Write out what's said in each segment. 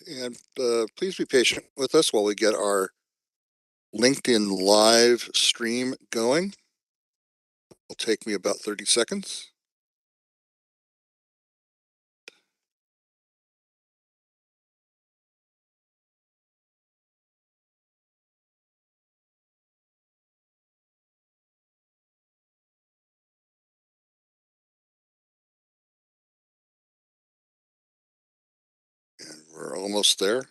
and please be patient with us while we get our LinkedIn live stream going. It'll take me about 30 seconds. And we're almost there.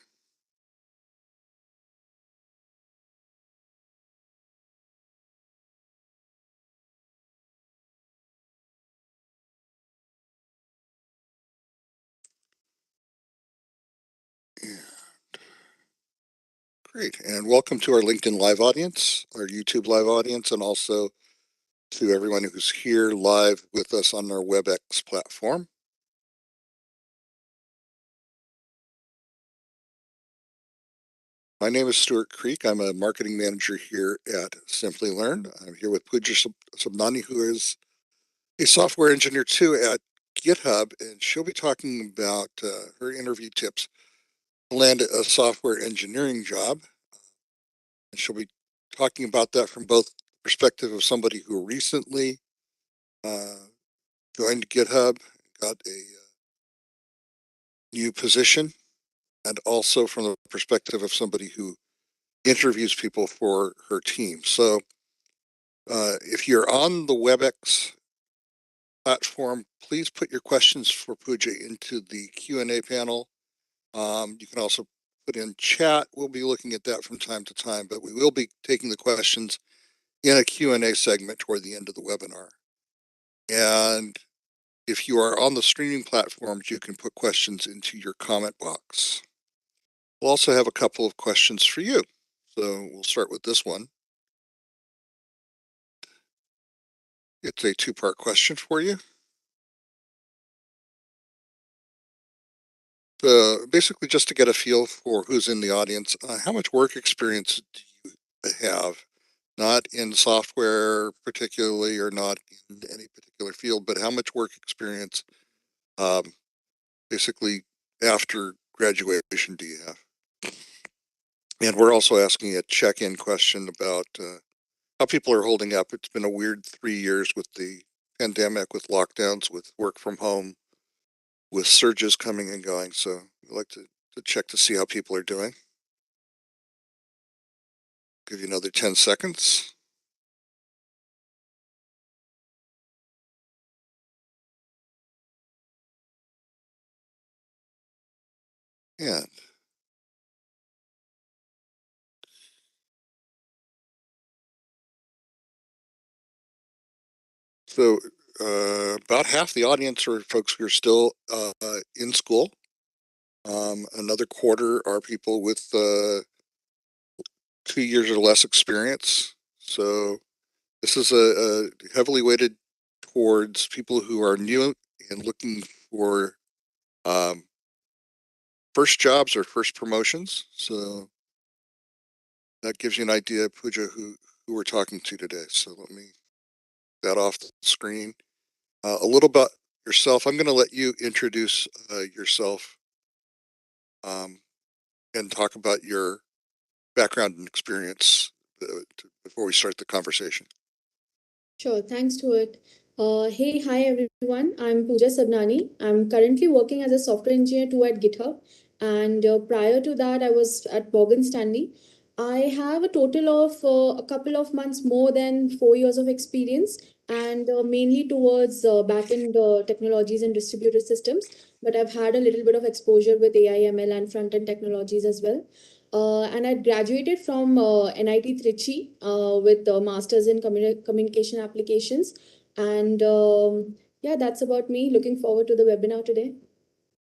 And great, and welcome to our LinkedIn live audience, our YouTube live audience, and also to everyone who's here live with us on our WebEx platform. My name is Stuart Creek. I'm a marketing manager here at Simplilearn. I'm here with Pooja Sabnani, who is a software engineer too at GitHub, and she'll be talking about her interview tips to land a software engineering job. And she'll be talking about that from both perspective of somebody who recently joined GitHub, got a new position, and also from the perspective of somebody who interviews people for her team. So if you're on the WebEx platform, please put your questions for Pooja into the Q&A panel. You can also put in chat. We'll be looking at that from time to time, but we will be taking the questions in a Q&A segment toward the end of the webinar. And if you are on the streaming platforms, you can put questions into your comment box. We'll also have a couple of questions for you. So we'll start with this one. It's a two-part question for you. Basically, just to get a feel for who's in the audience, how much work experience do you have? Not in software particularly, or not in any particular field, but how much work experience basically after graduation do you have? And we're also asking a check-in question about how people are holding up. It's been a weird 3 years with the pandemic, with lockdowns, with work from home, with surges coming and going. So we'd like to check to see how people are doing. Give you another 10 seconds. And so about half the audience are folks who are still in school. Another quarter are people with 2 years or less experience. So this is a heavily weighted towards people who are new and looking for first jobs or first promotions. So that gives you an idea, Pooja, who we're talking to today. So let me get that off the screen. A little about yourself. I'm going to let you introduce yourself and talk about your background and experience before we start the conversation. Sure, thanks to it. Hi everyone. I'm Pooja Sabnani. I'm currently working as a software engineer too at GitHub. And prior to that, I was at Morgan Stanley. I have a total of a couple of months more than 4 years of experience, and mainly towards backend technologies and distributed systems. But I've had a little bit of exposure with AI, ML, and front-end technologies as well. And I graduated from NIT Trichy with a master's in communication applications. And yeah, that's about me. Looking forward to the webinar today.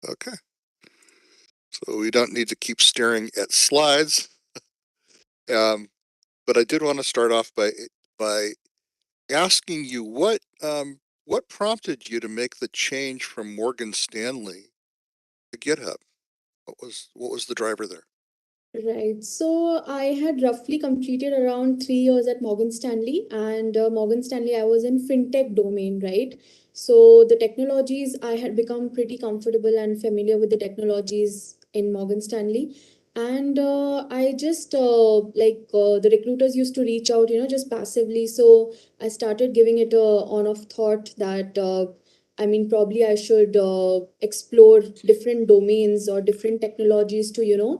Okay. So we don't need to keep staring at slides. But I did want to start off by asking you what prompted you to make the change from Morgan Stanley to GitHub? What was the driver there? Right. So I had roughly completed around 3 years at Morgan Stanley, and Morgan Stanley, I was in fintech domain, right? So the technologies, I had become pretty comfortable and familiar with the technologies in Morgan Stanley. And I just the recruiters used to reach out, just passively. So I started giving it a on-off thought that I mean, probably I should explore different domains or different technologies to,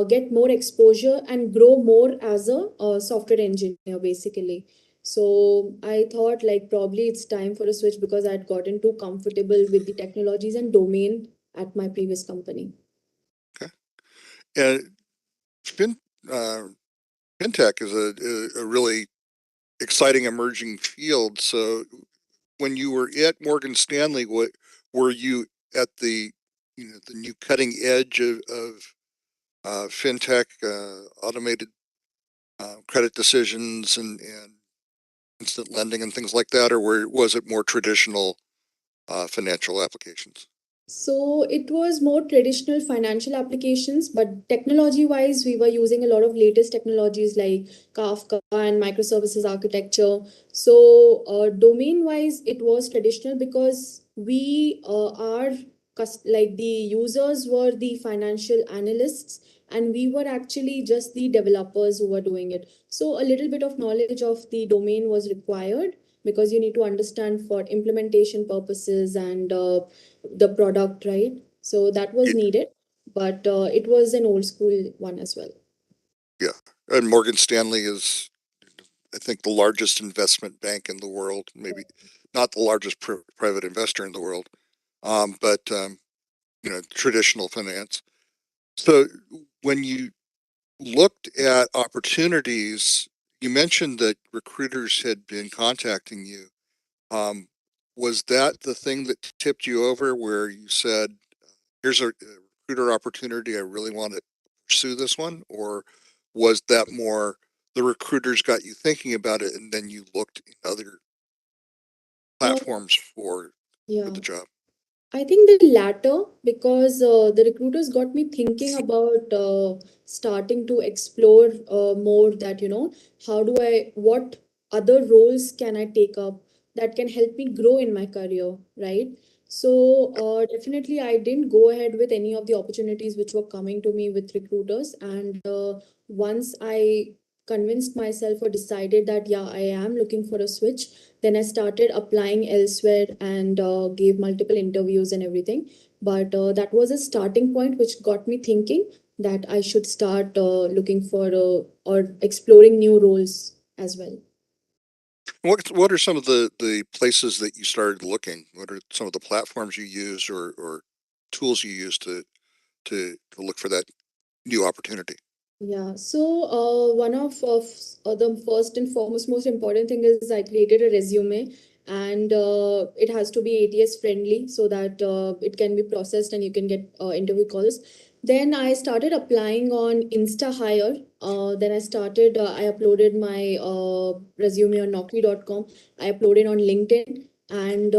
get more exposure and grow more as a software engineer, basically. So I thought like probably it's time for a switch because I'd gotten too comfortable with the technologies and domain at my previous company. Okay. And fin, uh, fintech is a really exciting emerging field. So when you were at Morgan Stanley, what were you at the new cutting edge of fintech, automated credit decisions and instant lending and things like that, or was it more traditional financial applications? So it was more traditional financial applications, but technology wise, we were using a lot of latest technologies like Kafka and microservices architecture. So domain wise, it was traditional because we are like the users were the financial analysts and we were actually just the developers who were doing it. So a little bit of knowledge of the domain was required because you need to understand for implementation purposes and the product, right? So that was needed, but it was an old school one as well. Yeah, and Morgan Stanley is, I think, the largest investment bank in the world. Maybe not the largest private investor in the world, but traditional finance. So when you looked at opportunities, you mentioned that recruiters had been contacting you. Um, was that the thing that tipped you over where you said, here's a recruiter opportunity, I really want to pursue this one? Or was that more the recruiters got you thinking about it and then you looked in other Uh, platforms for yeah. the job? I think the latter, because the recruiters got me thinking about starting to explore more that, what other roles can I take up that can help me grow in my career, right? So definitely, I didn't go ahead with any of the opportunities which were coming to me with recruiters. And once I convinced myself or decided that, yeah, I am looking for a switch, then I started applying elsewhere and gave multiple interviews and everything. But that was a starting point which got me thinking that I should start looking for or exploring new roles as well. What are some of the places that you started looking? What are some of the platforms you use or tools you use to look for that new opportunity? Yeah, so one of the first and foremost most important thing is I created a resume and it has to be ATS friendly so that it can be processed and you can get interview calls. Then I started applying on Insta Hire. I uploaded my resume on Naukri.com. I uploaded on LinkedIn. And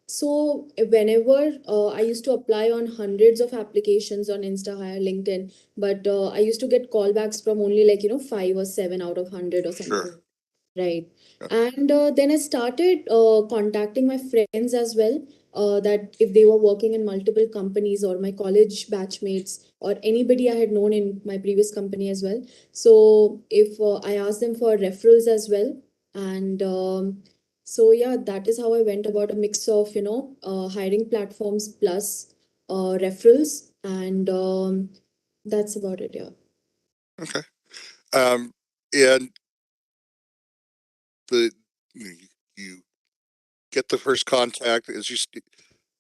so whenever I used to apply on hundreds of applications on Insta Hire, LinkedIn, but I used to get callbacks from only like 5 or 7 out of 100 or Sure. something, right? Yeah. And then I started contacting my friends as well, that if they were working in multiple companies or my college batchmates or anybody I had known in my previous company as well. So if I asked them for referrals as well. And so yeah, that is how I went about a mix of hiring platforms plus referrals. And that's about it, yeah. Okay. Um, and the you get the first contact as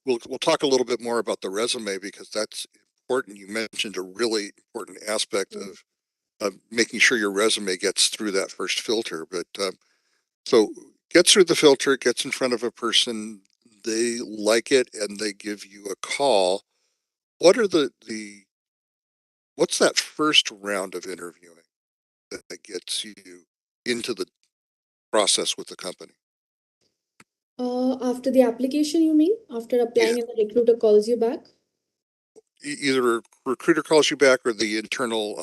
we'll talk a little bit more about the resume because that's important. You mentioned a really important aspect of making sure your resume gets through that first filter. But so gets through the filter, gets in front of a person, they like it, and they give you a call. What are the what's that first round of interviewing that gets you into the process with the company? After the application, you mean? After Yeah, applying and the recruiter calls you back? either a recruiter calls you back or the internal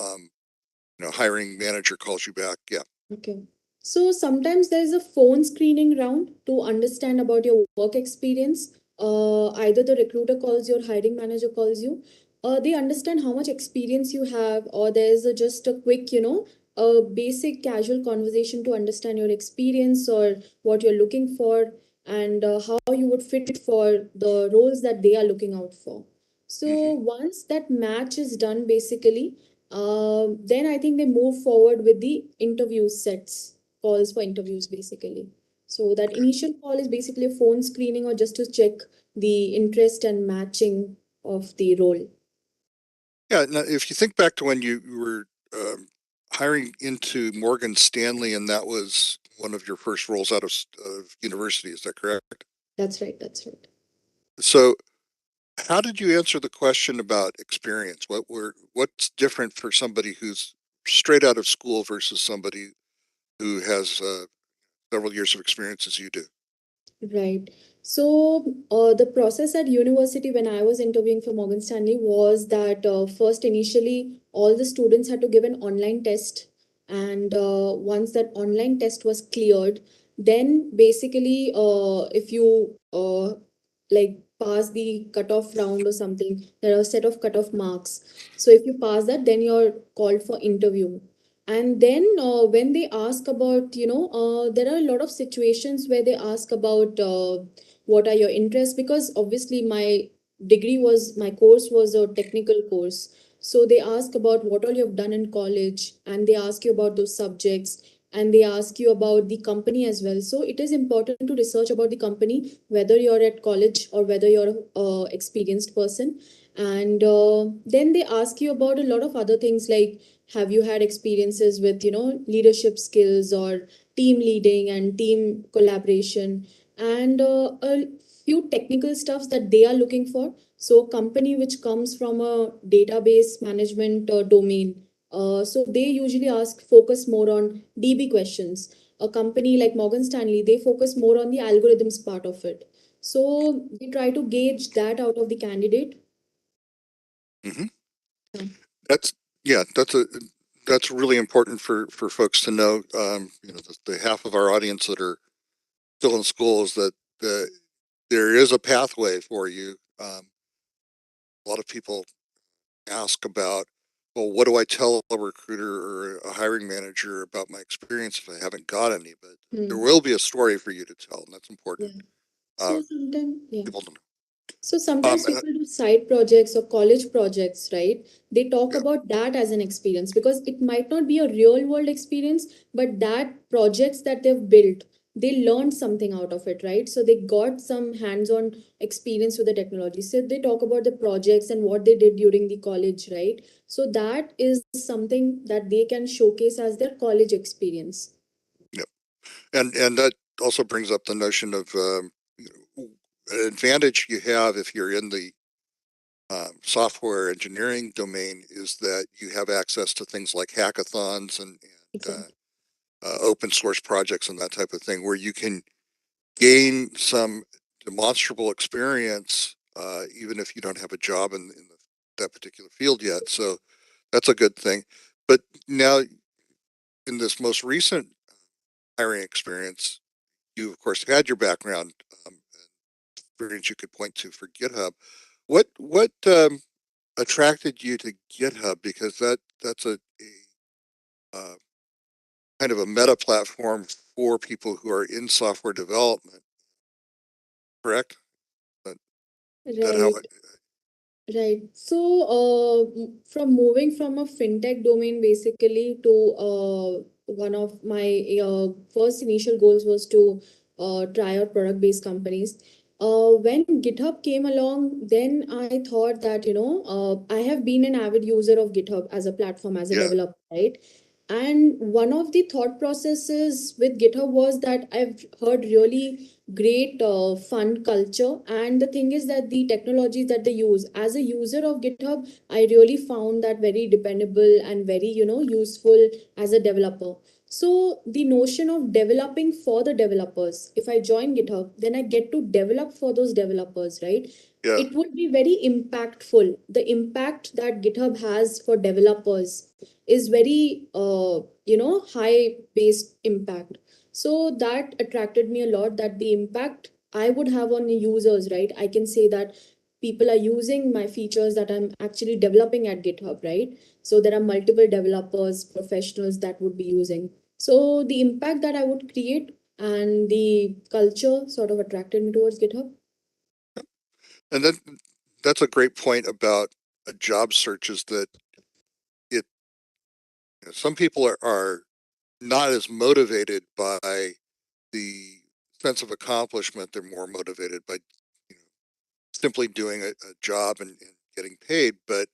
hiring manager calls you back. Yeah. Okay. So sometimes there is a phone screening round to understand about your work experience. Either the recruiter calls you or hiring manager calls you. they understand how much experience you have, or there's just a quick, a basic casual conversation to understand your experience or what you're looking for, and how you would fit for the roles that they are looking out for. So Hmm. once that match is done, basically, then I think they move forward with the interview sets, calls for interviews, basically. So that Okay. initial call is basically a phone screening or just to check the interest and matching of the role. Yeah. Now, if you think back to when you were hiring into Morgan Stanley, and that was one of your first roles out of university, is that correct? That's right. That's right. So, how did you answer the question about experience? What's different for somebody who's straight out of school versus somebody who has several years of experience as you do? Right. So, the process at university when I was interviewing for Morgan Stanley was that first, initially, all the students had to give an online test. And once that online test was cleared, then basically, if you like pass the cutoff round or something, there are a set of cutoff marks. So, if you pass that, then you're called for interview. And then when they ask about, there are a lot of situations where they ask about what are your interests, because obviously my course was a technical course. So they ask about what all you've done in college, and they ask you about those subjects, and they ask you about the company as well. So it is important to research about the company, whether you're at college or whether you're a experienced person. And then they ask you about a lot of other things, like have you had experiences with leadership skills or team leading and team collaboration, and a few technical stuffs that they are looking for. So company which comes from a database management domain, so they usually ask focus more on DB questions. A company like Morgan Stanley, they focus more on the algorithms part of it. So they try to gauge that out of the candidate. Hmm. Yeah. That's yeah, that's really important for folks to know. The half of our audience that are still in school is that there is a pathway for you. A lot of people ask about, well, what do I tell a recruiter or a hiring manager about my experience if I haven't got any? But there Hmm. will be a story for you to tell, and that's important. Yeah. Uh, So sometimes, yeah. People don't So know. sometimes people do side projects or college projects, right? They talk Yeah, about that as an experience because it might not be a real world experience, but that projects that they've built, they learned something out of it, right? So they got some hands-on experience with the technology. So they talk about the projects and what they did during the college, right? So that is something that they can showcase as their college experience. yeah, and that also brings up the notion of an advantage you have if you're in the software engineering domain is that you have access to things like hackathons and Exactly. open source projects and that type of thing, where you can gain some demonstrable experience, even if you don't have a job in that particular field yet. So that's a good thing. But now, in this most recent hiring experience, you of course had your background experience you could point to for GitHub. What attracted you to GitHub? Because that's a kind of a meta platform for people who are in software development, correct? That how Right. Right. So, from moving from a fintech domain basically to one of my first initial goals was to try out product-based companies. When GitHub came along, then I thought that, I have been an avid user of GitHub as a platform, as a yeah, developer, right? And one of the thought processes with GitHub was that I've heard really great fun culture, and the thing is that the technologies that they use, as a user of GitHub, I really found that very dependable and very useful as a developer. So the notion of developing for the developers, if I join GitHub, then I get to develop for those developers, right? yeah, It would be very impactful. The impact that GitHub has for developers is very high based impact. So that attracted me a lot, that the impact I would have on users, right? I can say that people are using my features that I'm actually developing at GitHub, right? So there are multiple developers, professionals that would be using. So the impact that I would create and the culture sort of attracted me towards GitHub. And that's a great point about a job search, is that it some people are not as motivated by the sense of accomplishment. They're more motivated by you know, simply doing a job and getting paid. But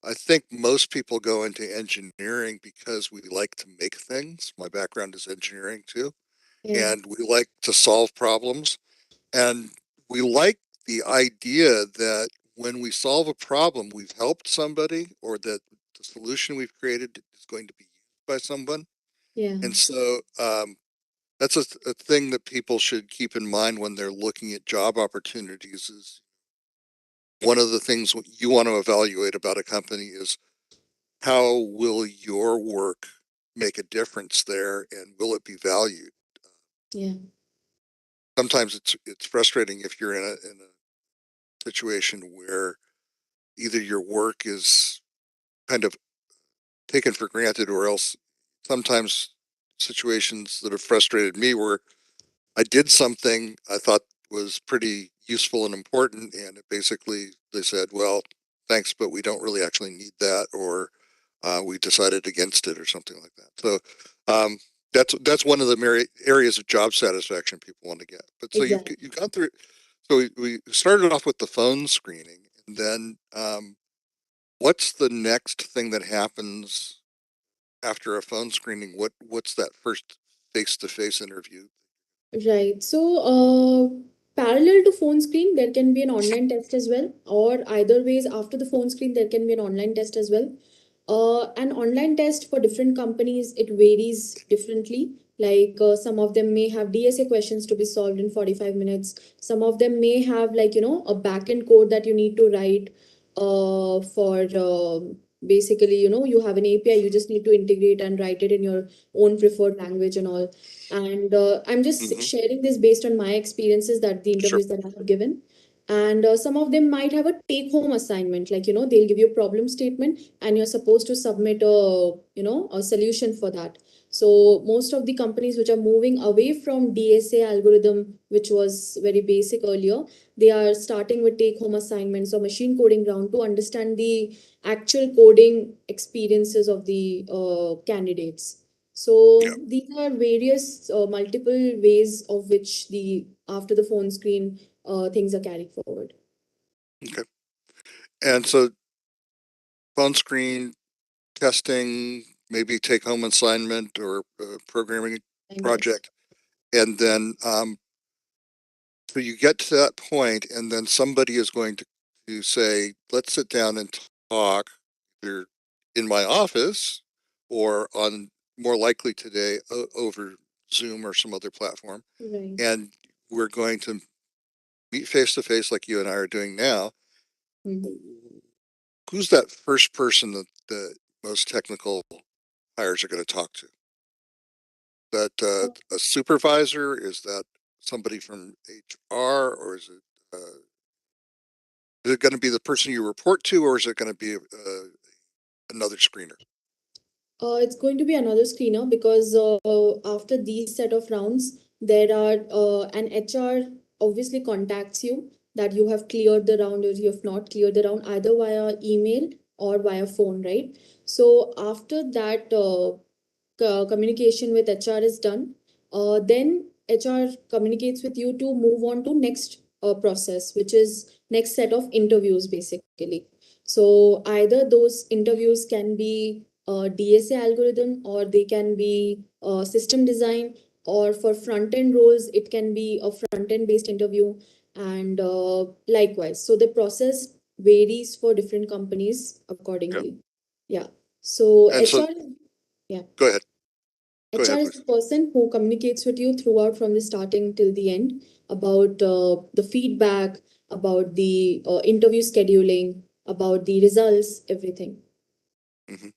I think most people go into engineering because we like to make things. My background is engineering too, Yeah, and we like to solve problems. And we like the idea that when we solve a problem, we've helped somebody, or that the solution we've created is going to be used by someone. yeah, And so that's a thing that people should keep in mind when they're looking at job opportunities. Is one of the things you want to evaluate about a company is, how will your work make a difference there, and will it be valued? yeah, Sometimes it's frustrating if you're in a situation where either your work is kind of taken for granted, or else sometimes situations that have frustrated me where I did something I thought was pretty useful and important, and it basically they said, "Well, thanks, but we don't really actually need that," or we decided against it, or something like that. So um, that's one of the areas of job satisfaction people want to get. But so exactly. you've gone through. So we started off with the phone screening, and then what's the next thing that happens after a phone screening? What's that first face-to-face interview? Right. So, parallel to phone screen, there can be an online test as well, or either ways, after the phone screen, there can be an online test as well. An online test for different companies, it varies differently. Like some of them may have DSA questions to be solved in 45 minutes. Some of them may have, like, a backend code that you need to write for basically, you have an API, you just need to integrate and write it in your own preferred language and all. And I'm just Hmm. sharing this based on my experiences, that the Sure. interviews that I have given. And some of them might have a take home assignment, like, they'll give you a problem statement and you're supposed to submit a solution for that. So most of the companies which are moving away from DSA algorithm, which was very basic earlier, they are starting with take home assignments or machine coding round to understand the actual coding experiences of the candidates. Yeah. So these are various multiple ways of which the after the phone screen things are carried forward. Okay. And so phone screen, testing, maybe take home assignment or programming Time test. project, and then so you get to that point, and then somebody is going to say, "Let's sit down and talk, either in my office or on, more likely today, over Zoom or some other platform, Right. and we're going to meet face to face like you and I are doing now." Mhm. Who's that first person that the most technical hires are going to talk to? That a supervisor? Is that somebody from HR, or is it going to be the person you report to, or is it going to be another screener? It's going to be another screener because after these set of rounds, there are an HR obviously contacts you that you have cleared the round or you have not cleared the round, either via email or via phone, right? So after that communication with HR is done, then HR communicates with you to move on to next process, which is next set of interviews basically. So either those interviews can be DSA algorithm, or they can be system design, or for front end roles, it can be a front end based interview, and likewise. So the process varies for different companies Yeah. accordingly. Yeah. So And so, HR, yeah. go ahead. Go HR ahead, is please. the person who communicates with you throughout from the starting till the end about the feedback, about the interview scheduling, about the results, everything. Hmm.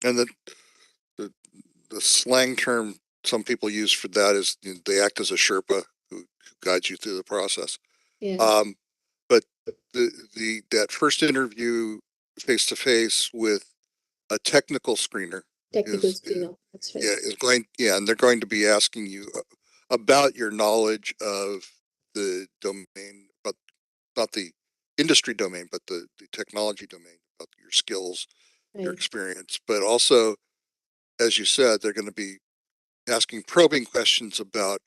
And the the slang term some people use for that is, they act as a Sherpa who guides you through the process. Yeah. Um, but that first interview face to face with a technical screener Technical is screener. That's right. yeah, and they're going to be asking you about your knowledge of the domain, but not the industry domain, but the technology domain, about your skills, your Right. experience, but also, as you said, they're going to be asking probing questions about,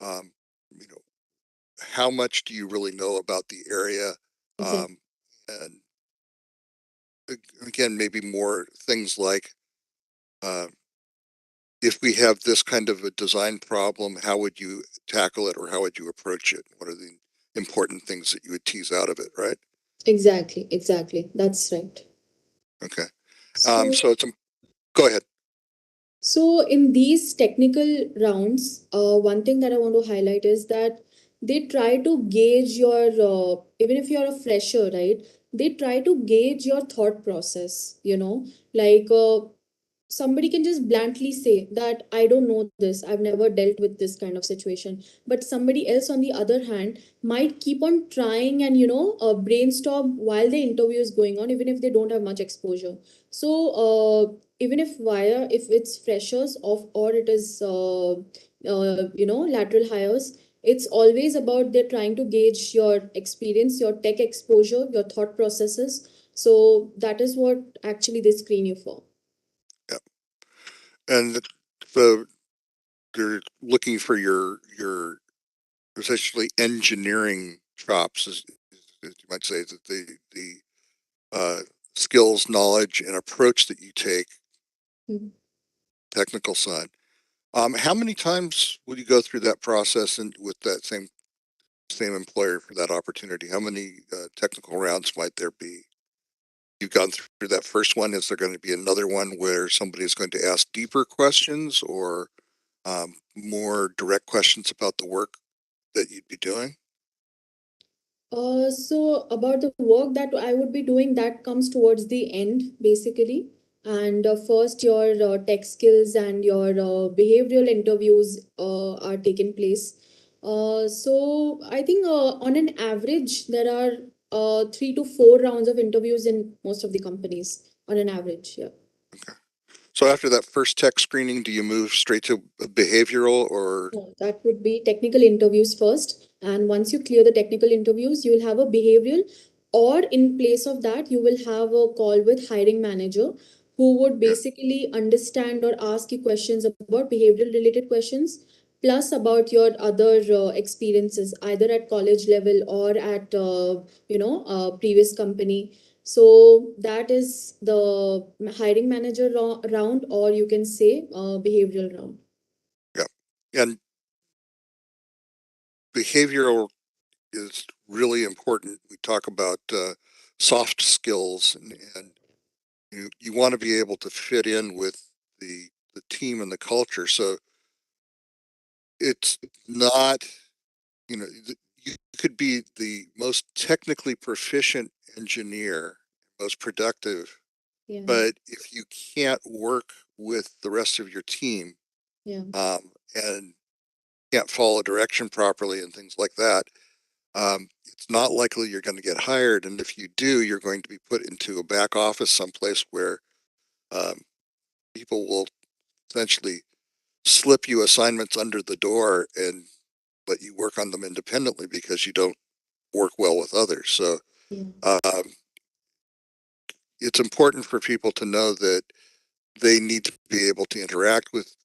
um, you know, how much do you really know about the area, Exactly. um, and again, maybe more things like, uh, if we have this kind of a design problem, how would you tackle it or how would you approach it? What are the important things that you would tease out of it, right? Exactly. Exactly. That's right. Okay. So So go ahead. So in these technical rounds, one thing that I want to highlight is that they try to gauge your, even if you're a fresher, right? They try to gauge your thought process, like somebody can just bluntly say that I don't know this, I've never dealt with this kind of situation. But somebody else, on the other hand, might keep on trying and, brainstorm while the interview is going on, even if they don't have much exposure. So, even if it's freshers of or it is lateral hires, it's always about they're trying to gauge your experience, your tech exposure, your thought processes. So that is what actually they screen you for. Yeah. And the they're looking for your essentially engineering chops, as you might say, that the uh, skills, knowledge, and approach that you take, Mhm. technical side. How many times would you go through that process and with that same employer for that opportunity? How many technical rounds might there be? You've gone through that first one. Is there going to be another one where somebody is going to ask deeper questions or more direct questions about the work that you'd be doing? So about the work that I would be doing, that comes towards the end, basically. And first, your tech skills and your behavioral interviews are taking place. So I think on an average, there are 3 to 4 rounds of interviews in most of the companies on an average. Yeah. Okay. So after that first tech screening, do you move straight to behavioral or? No, that would be technical interviews first. And once you clear the technical interviews, you will have a behavioral, or in place of that, you will have a call with hiring manager who would Yeah, basically understand or ask you questions about behavioral related questions, plus about your other experiences, either at college level or at, previous company. So that is the hiring manager round, or you can say behavioral round. yeah. And behavioral is really important. We talk about soft skills, and you want to be able to fit in with the team and the culture. So it's not, you could be the most technically proficient engineer, most productive, Yeah, but if you can't work with the rest of your team, yeah. and can't follow direction properly and things like that, it's not likely you're going to get hired. And if you do, you're going to be put into a back office someplace where um, people will essentially slip you assignments under the door and let you work on them independently because you don't work well with others. So Yeah, um, it's important for people to know that they need to be able to interact with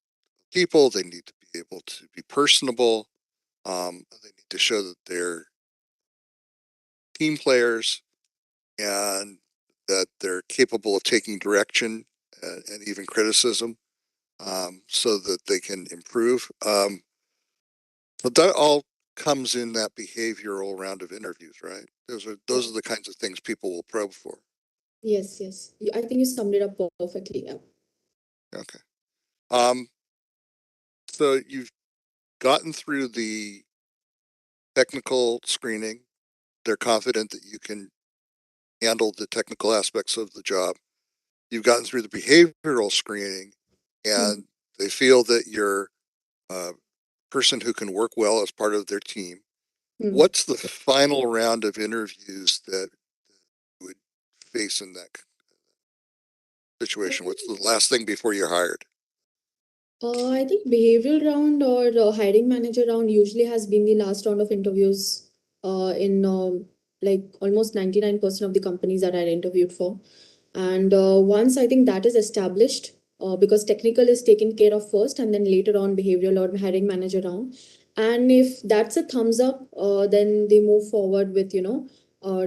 people. They need to be able to be personable. They need to show that they're team players and that they're capable of taking direction and even criticism, so that they can improve. But that all comes in that behavioral round of interviews, right? yeah. Those are the kinds of things people will probe for. Yes, yes. I think you summed it up perfectly. Yeah. Okay. Um, so you've gotten through the technical screening. They're confident that you can handle the technical aspects of the job. You've gotten through the behavioral screening, Hmm. and they feel that you're a person who can work well as part of their team. what's the final round of interviews that you would face in that situation? What's the last thing before you're hired? I think behavioral round or hiring manager round usually has been the last round of interviews in like almost 99% of the companies that I interviewed for. And once I think that is established, because technical is taken care of first, and then later on behavioral or hiring manager round. And if that's a thumbs up, then they move forward with,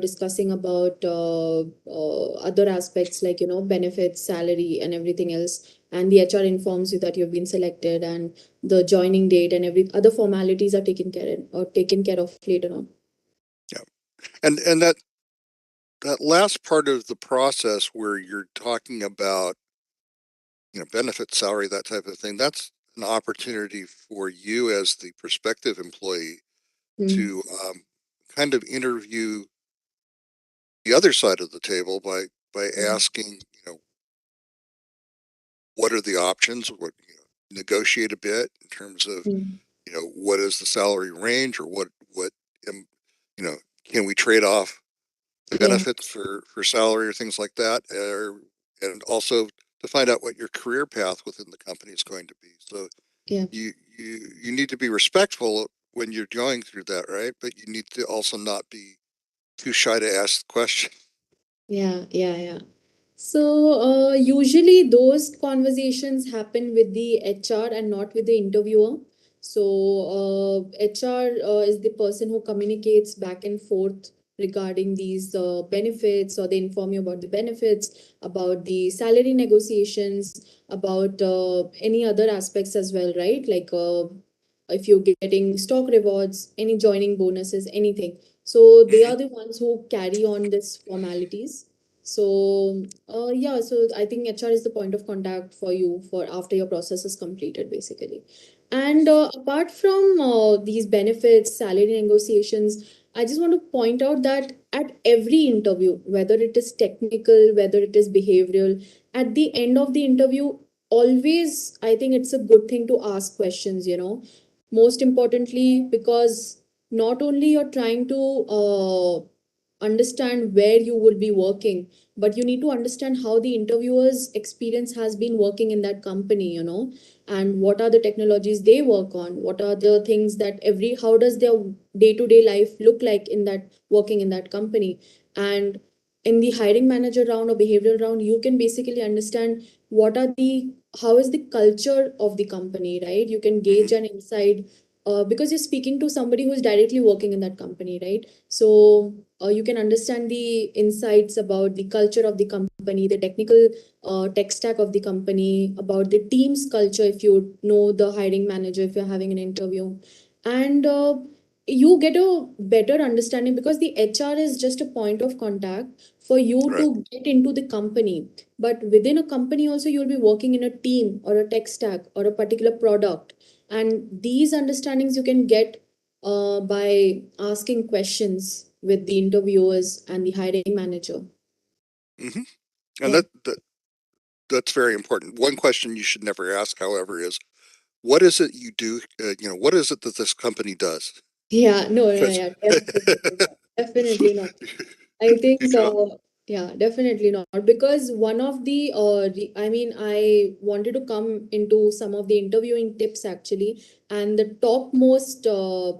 discussing about other aspects like, benefits, salary, and everything else. And the HR informs you that you've been selected, and the joining date and every other formalities are taken care of later on. Yeah. And that last part of the process where you're talking about, benefit, salary, that type of thing, that's an opportunity for you as the prospective employee Hmm. to kind of interview the other side of the table by Hmm. asking, what are the options? What, negotiate a bit in terms of, Hmm. what is the salary range, or what, um, you know, can we trade off Yeah, benefits for salary or things like that, and also to find out what your career path within the company is going to be. So yeah. you need to be respectful when you're going through that, right? But you need to also not be too shy to ask the question. Yeah, yeah, yeah. So, usually those conversations happen with the HR and not with the interviewer. So, HR is the person who communicates back and forth regarding these benefits, or they inform you about the benefits, about the salary negotiations, about any other aspects as well, right? Like if you're getting stock rewards, any joining bonuses, anything. So, they Mhm. are the ones who carry on these formalities. So, yeah, so I think HR is the point of contact for you for after your process is completed, basically. And apart from these benefits, salary negotiations, I just want to point out that at every interview, whether it is technical, whether it is behavioral, at the end of the interview, always I think it's a good thing to ask questions, most importantly, because not only you're trying to understand where you will be working, but you need to understand how the interviewer's experience has been working in that company, and what are the technologies they work on, what are the things that how does their day-to-day life look like in that working in that company. And in the hiring manager round or behavioral round, you can basically understand what are the how is the culture of the company, right? You can gauge Mhm. an insight because you're speaking to somebody who's directly working in that company, right? So you can understand the insights about the culture of the company, the technical tech stack of the company, about the team's culture if you know the hiring manager, if you're having an interview. And you get a better understanding because the HR is just a point of contact for you Right. to get into the company. But within a company, also, you'll be working in a team or a tech stack or a particular product. And these understandings you can get by asking questions with the interviewers and the hiring manager. Hmm. And Yeah. that's very important. One question you should never ask, however, is what is it you do? What is it that this company does? Yeah, no, no, Because yeah, definitely not. Definitely not. I you think, know, yeah, definitely not. Because one of the, I mean, I wanted to come into some of the interviewing tips actually. And the topmost,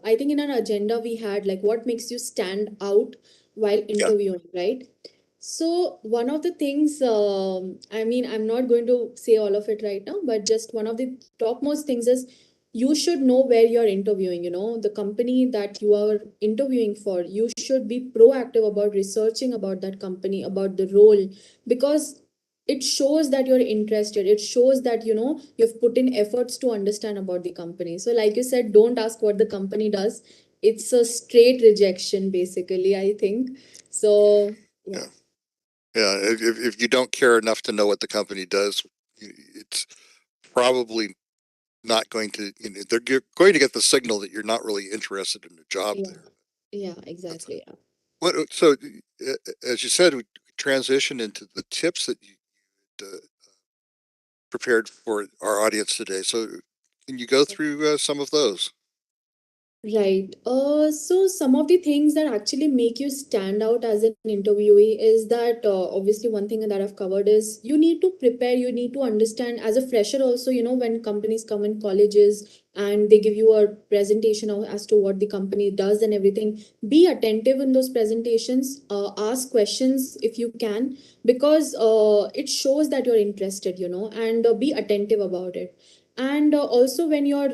I think in our agenda, we had like what makes you stand out while yeah. interviewing, right? So, one of the things, I mean, I'm not going to say all of it right now, but just one of the topmost things is you should know where you're interviewing, the company that you are interviewing for. You should be proactive about researching about that company, about the role, because it shows that you're interested. It shows that, you've put in efforts to understand about the company. So, like you said, don't ask what the company does. It's a straight rejection, basically, I think. So, yeah. Yeah. Yeah. If you don't care enough to know what the company does, it's probably not going to, they're going to get the signal that you're not really interested in the job Yeah. there. Yeah, That's exactly. Yeah. so as you said, we transition into the tips that you uh, prepared for our audience today. So can you go through some of those? Right. So some of the things that actually make you stand out as an interviewee is that obviously one thing that I've covered is you need to prepare, you need to understand as a fresher also, when companies come in colleges and they give you a presentation as to what the company does and everything, be attentive in those presentations, ask questions if you can, because it shows that you're interested, and be attentive about it. And also when you're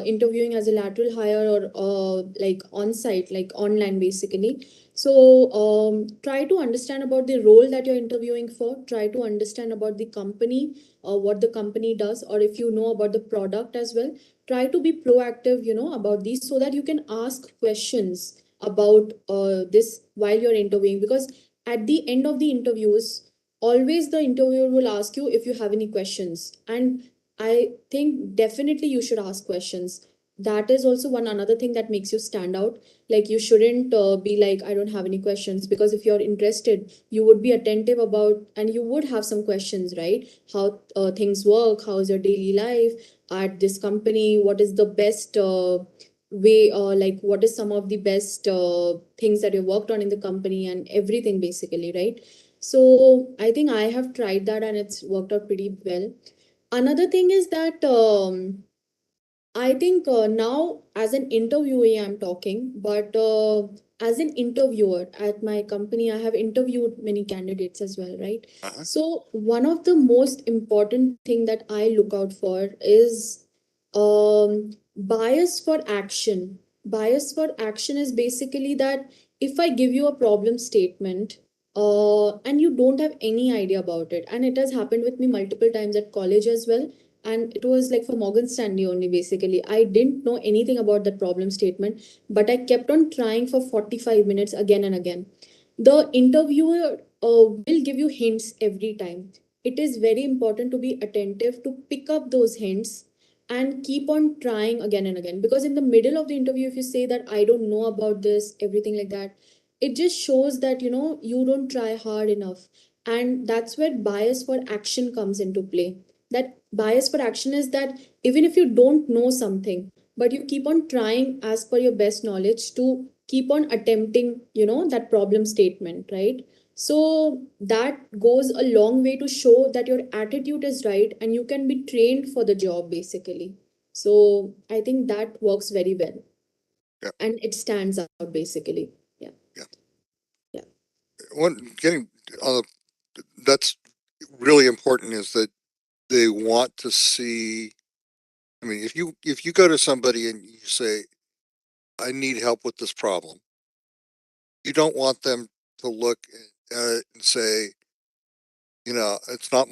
interviewing as a lateral hire or like on site, like online basically, so try to understand about the role that you're interviewing for, try to understand about the company, what the company does, or if you know about the product as well, try to be proactive about these, so that you can ask questions about this while you're interviewing, because at the end of the interviews, always the interviewer will ask you if you have any questions, and I think definitely you should ask questions. That is also one another thing that makes you stand out. Like you shouldn't be like, I don't have any questions, because if you're interested, you would be attentive about, and you would have some questions, right? How things work, how is your daily life at this company? What is the best way, like what is some of the best things that you worked on in the company and everything basically, right? So I think I have tried that and it's worked out pretty well. Another thing is that I think now as an interviewee, I'm talking, but as an interviewer at my company, I have interviewed many candidates as well, right? Uh-huh. So one of the most important thing that I look out for is bias for action. Bias for action is basically that if I give you a problem statement, and you don't have any idea about it, and it has happened with me multiple times at college as well, and it was like for Morgan Stanley only basically. I didn't know anything about that problem statement, but I kept on trying for 45 minutes again and again. The interviewer will give you hints every time. It is very important to be attentive to pick up those hints and keep on trying again and again, because in the middle of the interview, if you say that I don't know about this, everything like that, it just shows that you don't try hard enough. And that's where bias for action comes into play. That bias for action is that even if you don't know something, but you keep on trying as per your best knowledge to keep on attempting that problem statement, right? So that goes a long way to show that your attitude is right and you can be trained for the job basically. So I think that works very well Yeah. and it stands out basically. Yeah. Yeah. Yeah. One getting uh, that's really important is that they want to see. I mean, if you go to somebody and you say, "I need help with this problem," you don't want them to look at it and say, it's not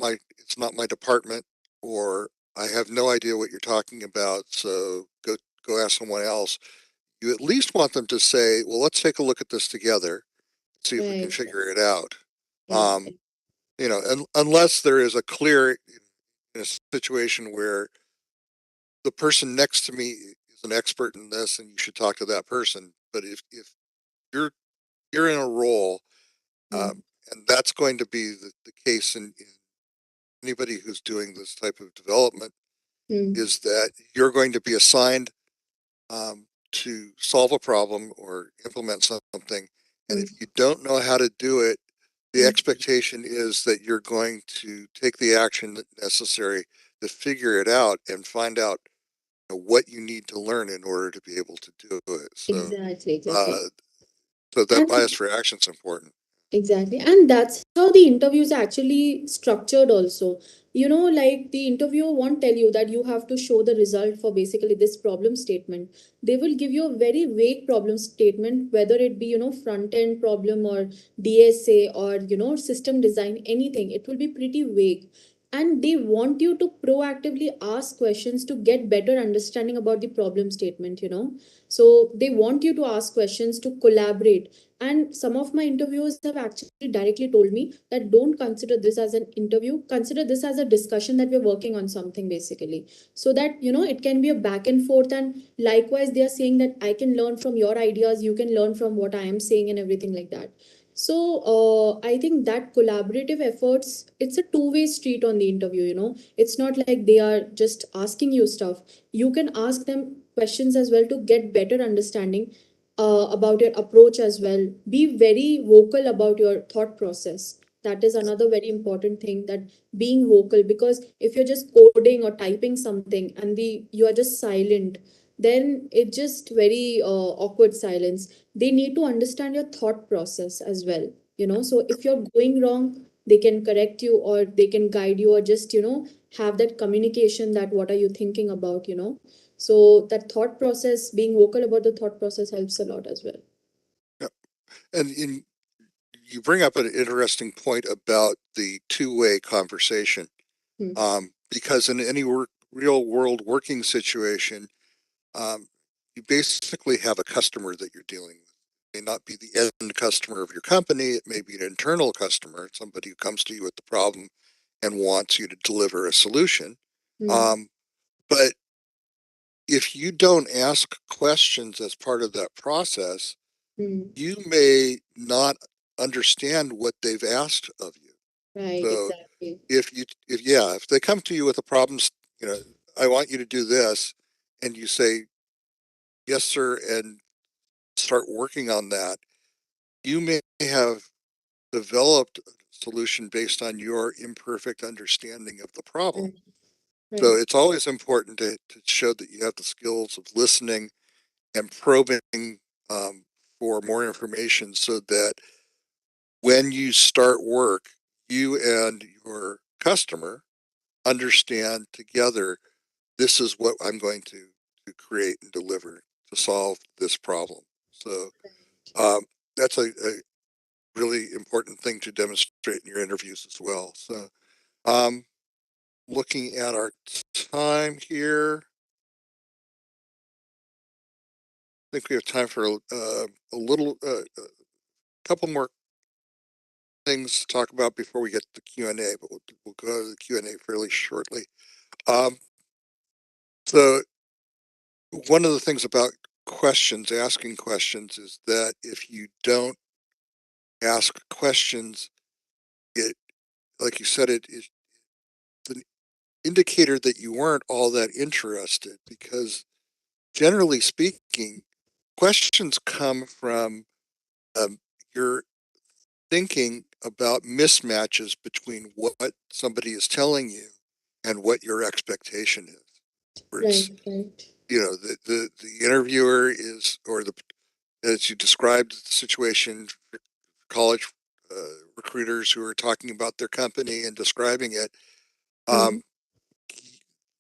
my department, or I have no idea what you're talking about, so go ask someone else. You at least want them to say, well, let's take a look at this together, see if we can Right. figure it out. Yeah. Um, unless there is a clear in a situation where the person next to me is an expert in this and you should talk to that person. But if you're you're in a role, Mm, and that's going to be the case in anybody who's doing this type of development, mm, is that you're going to be assigned to solve a problem or implement something. And if mm, you don't know how to do it, the mm. expectation is that you're going to take the action necessary to figure it out and find out what you need to learn in order to be able to do it. Exactly, Uh, exactly. so that And bias for action is important. exactly. And that's how the interview is actually structured also. Like the interviewer won't tell you that you have to show the result for basically this problem statement. They will give you a very vague problem statement, whether it be, front end problem or DSA or, system design, anything. It will be pretty vague. And they want you to proactively ask questions to get better understanding about the problem statement. So they want you to ask questions to collaborate, and some of my interviewers have actually directly told me that don't consider this as an interview, consider this as a discussion that we're working on something basically. So that, it can be a back and forth. And likewise, they are saying that I can learn from your ideas, you can learn from what I am saying, and everything like that. So I think that collaborative efforts, it's a two-way street on the interview. It's not like they are just asking you stuff. You can ask them questions as well to get better understanding about your approach as well. Be very vocal about your thought process. That is another very important thing, that being vocal, because if you're just coding or typing something and you are just silent, then it's just very awkward silence. They need to understand your thought process as well, so if you're going wrong, they can correct you or they can guide you, or just have that communication, that what are you thinking about, so that thought process, being vocal about the thought process, helps a lot as well. Yeah. And you bring up an interesting point about the two-way conversation. Because in any real world working situation, you basically have a customer that you're dealing with. It may not be the end customer of your company. It may be an internal customer, somebody who comes to you with the problem and wants you to deliver a solution. Um, but if you don't ask questions as part of that process, you may not understand what they've asked of you. Right, So exactly. if they come to you with a problem, I want you to do this, and you say, yes, sir, and start working on that, you may have developed a solution based on your imperfect understanding of the problem. Right, So right. it's always important to show that you have the skills of listening and probing um, for more information, so that when you start work, you and your customer understand together, this is what I'm going to create and deliver to solve this problem. So um, that's a really important thing to demonstrate in your interviews as well. So um, looking at our time here, I think we have time for a couple more things to talk about before we get to the Q&A, but we'll go to the Q&A fairly shortly. Um, so one of the things about asking questions, is that if you don't ask questions, it, like you said, it's an indicator that you weren't all that interested, because generally speaking, questions come from um, your thinking about mismatches between what somebody is telling you and what your expectation is. Where it's, Right, right. the interviewer is, or as you described the situation, college recruiters who are talking about their company and describing it, um,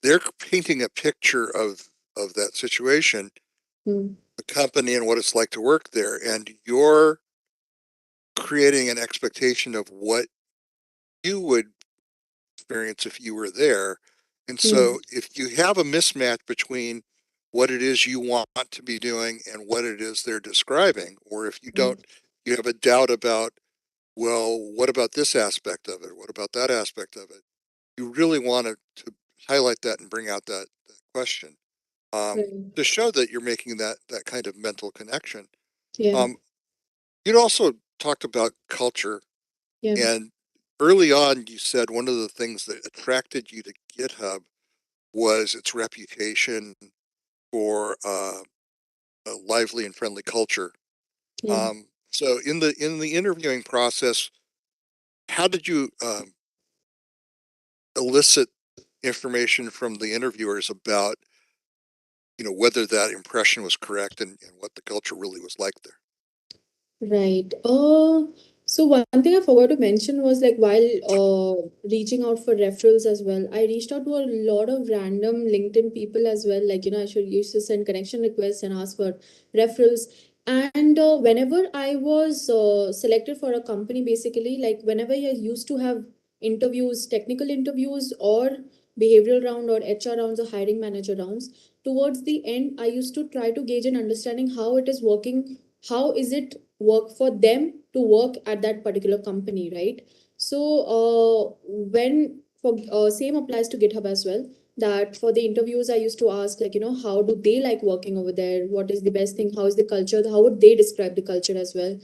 they're painting a picture of that situation, the company and what it's like to work there, and you're creating an expectation of what you would experience if you were there. And so if you have a mismatch between what it is you want to be doing and what it is they're describing, or if you have a doubt about, well, what about this aspect of it? What about that aspect of it? You really want to highlight that and bring out that question, Right. to show that you're making that kind of mental connection. Yeah, Um, you'd also talked about culture, yeah, and early on you said one of the things that attracted you to GitHub was its reputation for a lively and friendly culture. yeah. So in the interviewing process, how did you elicit information from the interviewers about, whether that impression was correct, and what the culture really was like there? Right. So one thing I forgot to mention was, like, while reaching out for referrals as well, I reached out to a lot of random LinkedIn people as well. Like, I should used to send connection requests and ask for referrals. And whenever I was selected for a company, basically, like whenever I used to have interviews, technical interviews, or behavioral round, or HR rounds, or hiring manager rounds, towards the end, I used to try to gauge an understanding how it is working, how is it work for them to work at that particular company, right? So when for same applies to GitHub as well, that for the interviews I used to ask, like, how do they like working over there, what is the best thing, how is the culture, how would they describe the culture as well.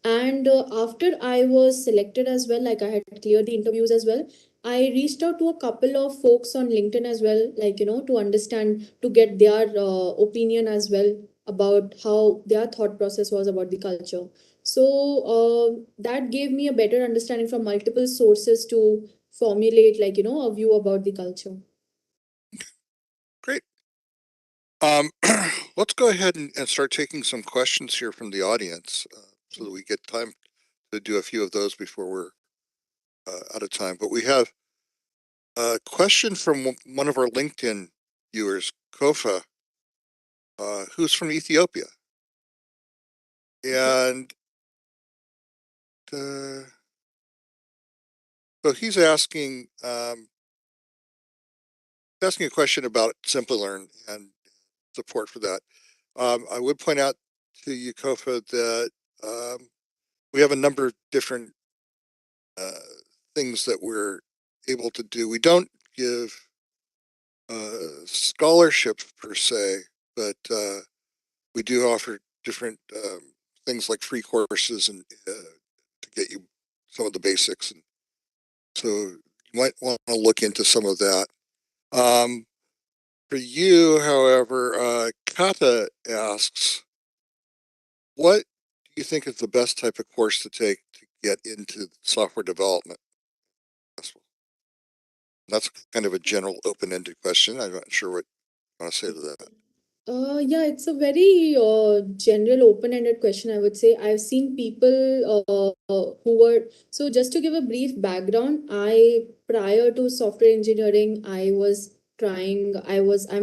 And after I was selected as well, like I had cleared the interviews as well, I reached out to a couple of folks on LinkedIn as well, like, to understand, to get their opinion as well about how their thought process was about the culture. So that gave me a better understanding from multiple sources to formulate, like, a view about the culture. Great. Let's go ahead and start taking some questions here from the audience so that we get time to do a few of those before we're out of time. But we have a question from one of our LinkedIn viewers, Kofa, who's from Ethiopia. And so he's asking a question about Simplilearn and support for that. I would point out to you, Kofa, that we have a number of different things that we're able to do. We don't give scholarships per se, but we do offer different things like free courses and to get you some of the basics. And so you might want to look into some of that. For you, however, Kata asks, what do you think is the best type of course to take to get into software development? That's kind of a general open-ended question. I'm not sure what you want to say to that. Yeah, it's a very general, open-ended question, I would say. I've seen people who were, so just to give a brief background, prior to software engineering, I'm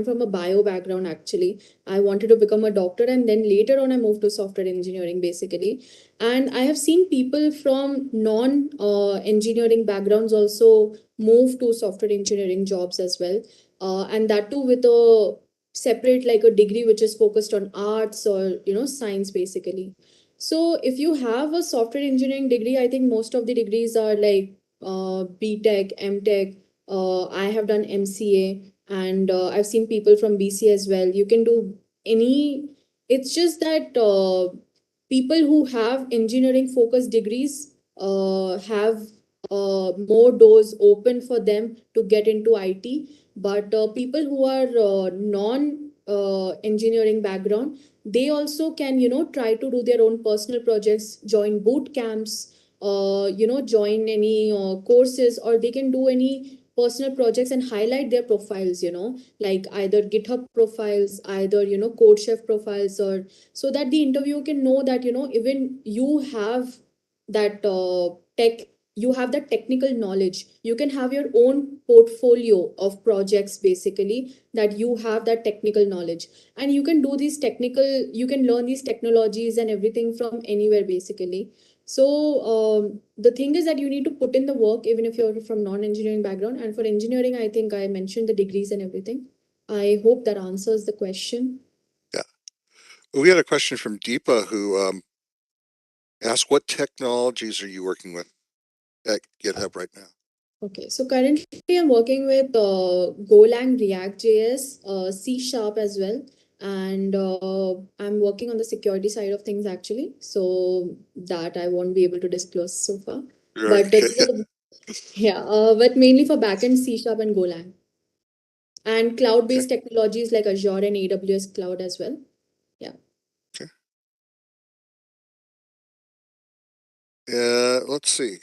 from a bio background actually. I wanted to become a doctor, and then later on, I moved to software engineering basically. And I have seen people from non-engineering backgrounds also move to software engineering jobs as well. And that too with a separate, like a degree which is focused on arts or science basically. So if you have a software engineering degree, I think most of the degrees are like BTech, MTech. I have done MCA, and I've seen people from BC as well. You can do any. It's just that people who have engineering focused degrees have more doors open for them to get into IT. But people who are non engineering background, they also can try to do their own personal projects, join boot camps, join any courses, or they can do any personal projects and highlight their profiles, like either GitHub profiles, either code chef profiles, or so that the interviewer can know that even you have that tech you have that technical knowledge. You can have your own portfolio of projects basically, that you have that technical knowledge, and you can do these technical, you can learn these technologies and everything from anywhere basically. So the thing is that you need to put in the work even if you're from non-engineering background. And for engineering, I think I mentioned the degrees and everything. I hope that answers the question. Yeah. We had a question from Deepa who asked, what technologies are you working with at GitHub right now? Okay, so currently I'm working with Golang, React.js, C Sharp as well, and I'm working on the security side of things actually. So that I won't be able to disclose so far. But these are the, yeah, but mainly for backend C Sharp and Golang, and cloud-based technologies like Azure and AWS cloud as well. Yeah. Okay. Let's see.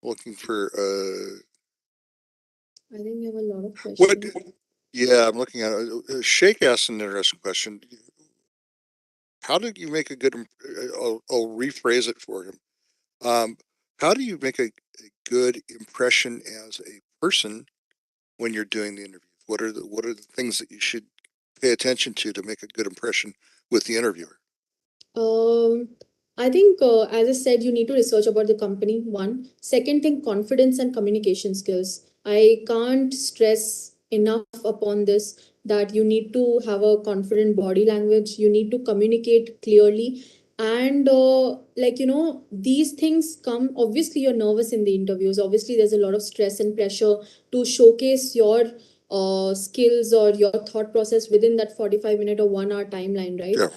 Looking for I think we have a lot of what? questions. Yeah, I'm looking at it. Shake asked an interesting question. How did you make a good? I'll rephrase it for him. Um, how do you make a good impression as a person when you're doing the interview? What are the things that you should pay attention to make a good impression with the interviewer? Um, I think, as I said, you need to research about the company. One. Second thing, confidence and communication skills. I can't stress enough upon this, that you need to have a confident body language. You need to communicate clearly. And like, these things come, obviously, you're nervous in the interviews. Obviously, there's a lot of stress and pressure to showcase your skills or your thought process within that 45-minute or 1 hour timeline, right? Yeah.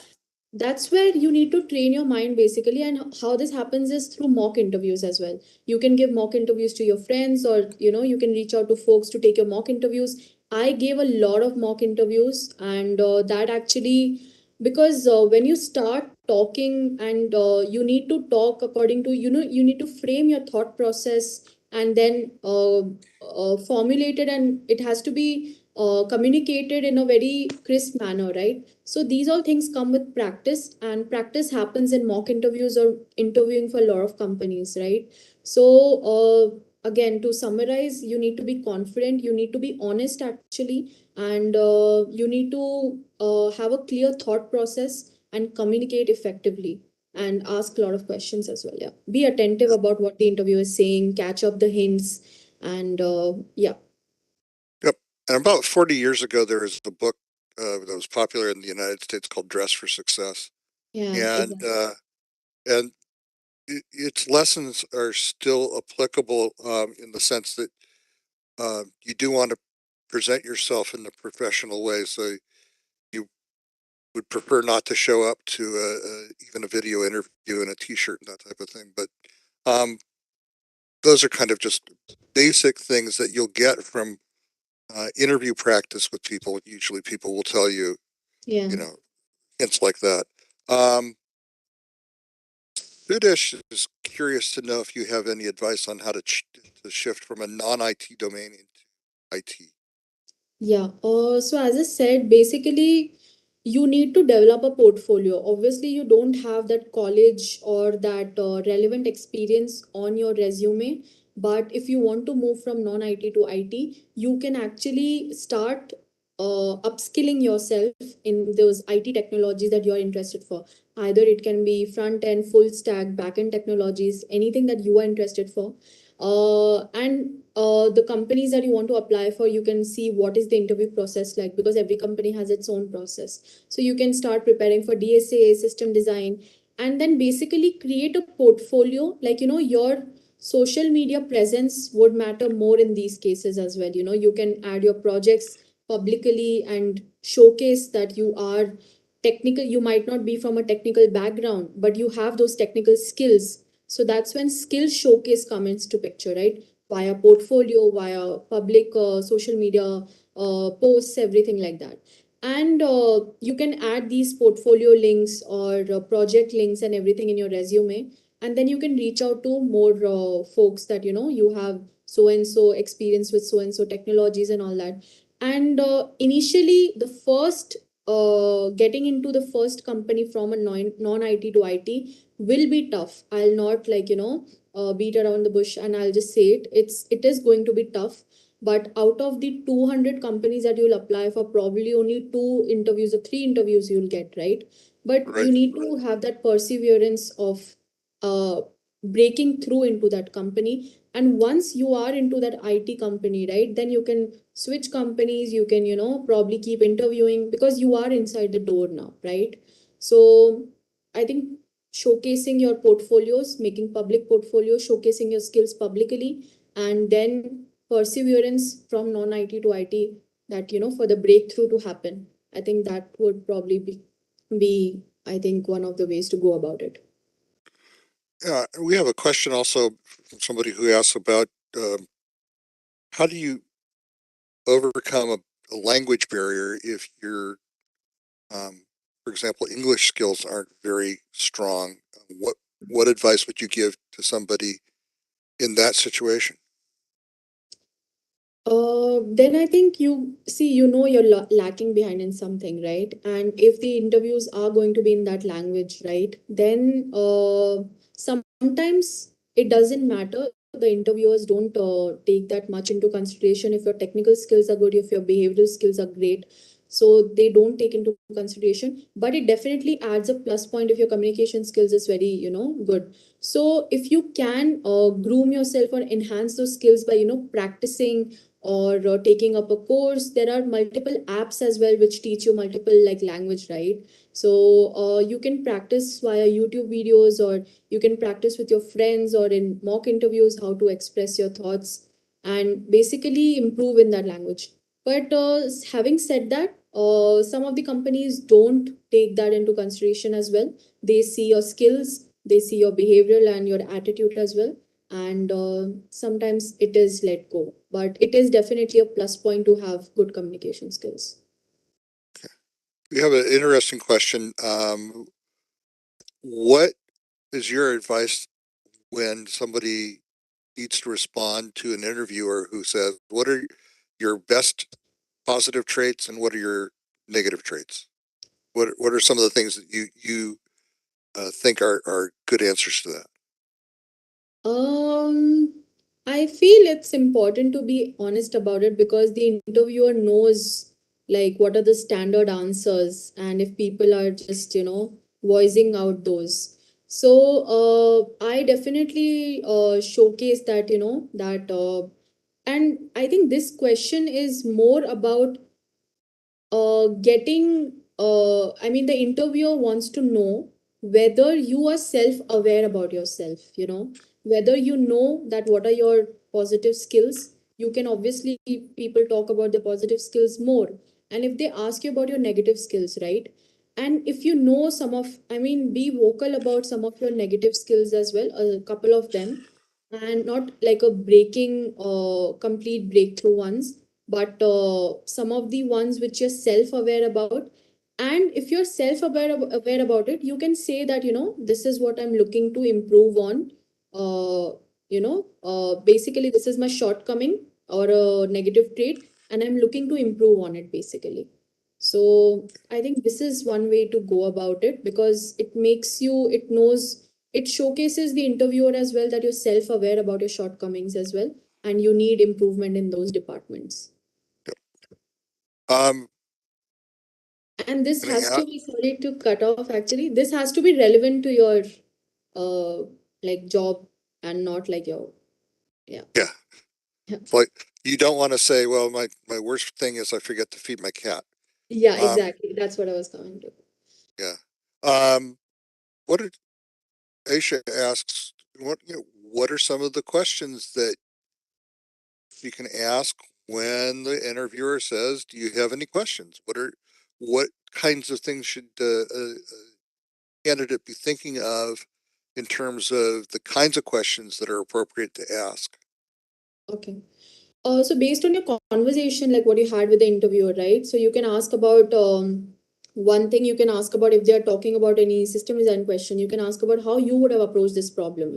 That's where you need to train your mind basically, and how this happens is through mock interviews as well. You can give mock interviews to your friends, or you can reach out to folks to take your mock interviews. I gave a lot of mock interviews, and that actually, because when you start talking, and you need to talk according to, you need to frame your thought process, and then formulate it, and it has to be communicated in a very crisp manner, right? So these all things come with practice, and practice happens in mock interviews or interviewing for a lot of companies, right? So again, to summarize, you need to be confident, you need to be honest actually, and you need to have a clear thought process and communicate effectively, and ask a lot of questions as well. Yeah, be attentive about what the interviewer is saying, catch up the hints, and yeah. Yep. And about 40 years ago, there was a book that was popular in the United States called Dress for Success. Yeah, And, exactly. and its lessons are still applicable in the sense that you do want to present yourself in a professional way. So you would prefer not to show up to even a video interview in a t-shirt and that type of thing. But um, those are kind of just basic things that you'll get from interview practice with people. Usually people will tell you, Yeah. you know, hints like that. Um, Sudesh is curious to know if you have any advice on how to shift from a non-IT domain into IT. Yeah. So as I said, basically, you need to develop a portfolio. Obviously, you don't have that college or that relevant experience on your resume. But if you want to move from non-IT to IT, you can actually start upskilling yourself in those IT technologies that you're interested for. Either it can be front end, full stack, back end technologies, anything that you are interested for. And the companies that you want to apply for, you can see what is the interview process like, because every company has its own process. So you can start preparing for DSA, system design, and then basically create a portfolio. Like, your social media presence would matter more in these cases as well. You can add your projects publicly and showcase that you are technical. You might not be from a technical background, but you have those technical skills. So that's when skill showcase comes into picture, right? Via portfolio, via public social media posts, everything like that. And you can add these portfolio links or project links and everything in your resume. And then you can reach out to more folks that, you have so and so experience with so and so technologies and all that. And initially, the first getting into the first company from a non-IT to IT will be tough. I'll not, like, beat around the bush, and I'll just say it is going to be tough. But out of the 200 companies that you'll apply for, probably only two interviews or three interviews you'll get, right? But Right. you need to have that perseverance of uh, breaking through into that company. And once you are into that IT company, right, then you can switch companies. You can, probably keep interviewing, because you are inside the door now, right? So I think showcasing your portfolios, making public portfolios, showcasing your skills publicly, and then perseverance from non-IT to IT, that, for the breakthrough to happen. I think that would probably be I think one of the ways to go about it. We have a question also from somebody who asks about how do you overcome a language barrier if your, for example, English skills aren't very strong? What advice would you give to somebody in that situation? Then I think you see, you're lacking behind in something, right? And if the interviews are going to be in that language, right, then sometimes it doesn't matter. The interviewers don't take that much into consideration if your technical skills are good, if your behavioral skills are great. So they don't take into consideration, but it definitely adds a plus point if your communication skills is very, good. So if you can groom yourself or enhance those skills by, practicing or taking up a course. There are multiple apps as well which teach you multiple, like, language, right? So you can practice via YouTube videos, or you can practice with your friends or in mock interviews how to express your thoughts and basically improve in that language. But having said that, Some of the companies don't take that into consideration as well. They see your skills, they see your behavioral and your attitude as well, and sometimes it is let go. But it is definitely a plus point to have good communication skills. We have an interesting question. What is your advice when somebody needs to respond to an interviewer who says, what are your best positive traits and what are your negative traits? What are some of the things that you think are good answers to that? Um, I feel it's important to be honest about it because the interviewer knows like what are the standard answers and if people are just, voicing out those. So, I definitely showcase that, and I think this question is more about I mean, the interviewer wants to know whether you are self-aware about yourself, whether you know that what are your positive skills. You can obviously, people talk about the positive skills more. And if they ask you about your negative skills, right? And if you know some of, I mean, be vocal about some of your negative skills as well, a couple of them, and not like a complete breakthrough ones, but some of the ones which you're self-aware about. And if you're self-aware about it, you can say that, this is what I'm looking to improve on. Basically, this is my shortcoming or a negative trait, and I'm looking to improve on it, basically. So I think this is one way to go about it because it showcases the interviewer as well that you're self-aware about your shortcomings as well, and you need improvement in those departments. Um, And this can I has add? to be, sorry to cut off actually, this has to be relevant to your uh like job and not like your, yeah. Yeah, Yeah, it's like you don't want to say, well, my worst thing is I forget to feed my cat. yeah, Um, exactly. That's what I was coming to. yeah. What did Aisha asks? What are some of the questions that you can ask when the interviewer says, "Do you have any questions?" What kinds of things should candidate be thinking of in terms of the kinds of questions that are appropriate to ask? Okay. So based on your conversation, like what you had with the interviewer, right? So you can ask about one thing you can ask about if they are talking about any system design question, you can ask about how you would have approached this problem,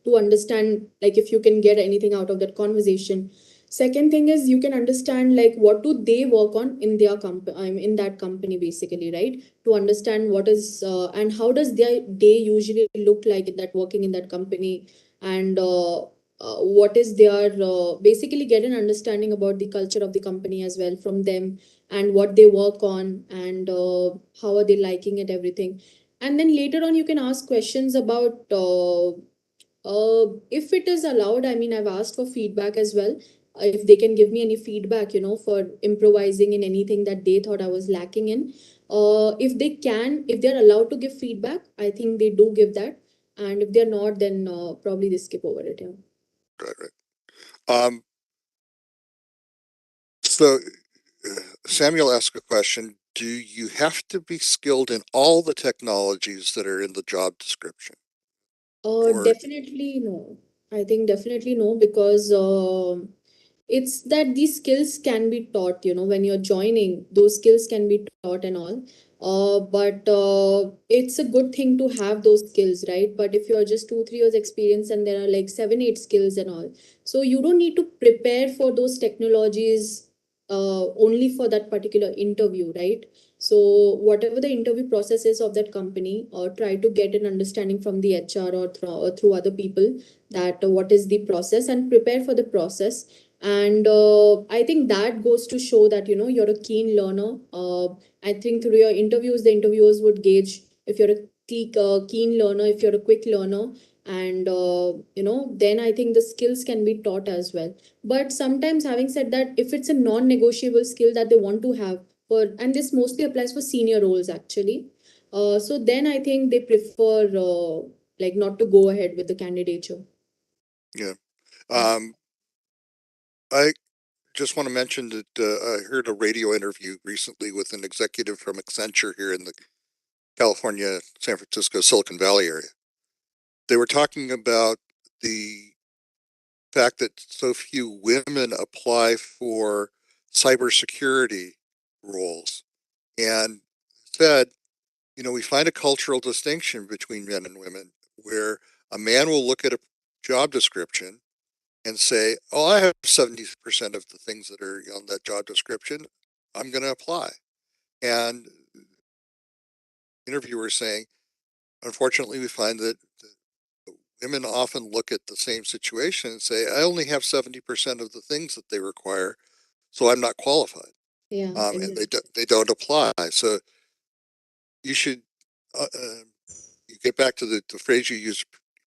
to understand like if you can get anything out of that conversation. Second thing is you can understand like what do they work on in their company, in that company basically, right? To understand what is and how does their day usually look like in that working in that company, and what is their basically get an understanding about the culture of the company as well from them, and what they work on, and how are they liking it, everything. And then later on you can ask questions about if it is allowed, I mean, I've asked for feedback as well. If they can give me any feedback, for improvising in anything that they thought I was lacking in. If they're allowed to give feedback, I think they do give that. And if they're not, then probably they skip over it. Yeah. Right, right. So Samuel asked a question. Do you have to be skilled in all the technologies that are in the job description? Or Definitely no. I think definitely no, because it's that these skills can be taught, when you're joining, those skills can be taught and all. But it's a good thing to have those skills, right? But if you're just 2, 3 years experience and there are like 7, 8 skills and all, so you don't need to prepare for those technologies only for that particular interview, right? So whatever the interview process is of that company, or try to get an understanding from the HR or through other people that what is the process and prepare for the process. And I think that goes to show that you're a keen learner. I think through your interviews, the interviewers would gauge if you're a keen learner, if you're a quick learner, and then I think the skills can be taught as well. But sometimes, having said that, if it's a non-negotiable skill that they want to have, and this mostly applies for senior roles actually, so then I think they prefer like not to go ahead with the candidature. yeah, Yeah. um, I just want to mention that I heard a radio interview recently with an executive from Accenture here in the California, San Francisco, Silicon Valley area. They were talking about the fact that so few women apply for cybersecurity roles, and said, we find a cultural distinction between men and women where a man will look at a job description and say, oh, I have 70% of the things that are on that job description. I'm going to apply. And interviewers saying, unfortunately, we find that women often look at the same situation and say, I only have 70% of the things that they require, so I'm not qualified. Yeah, And exactly. they don't apply. So you should you get back to the phrase you used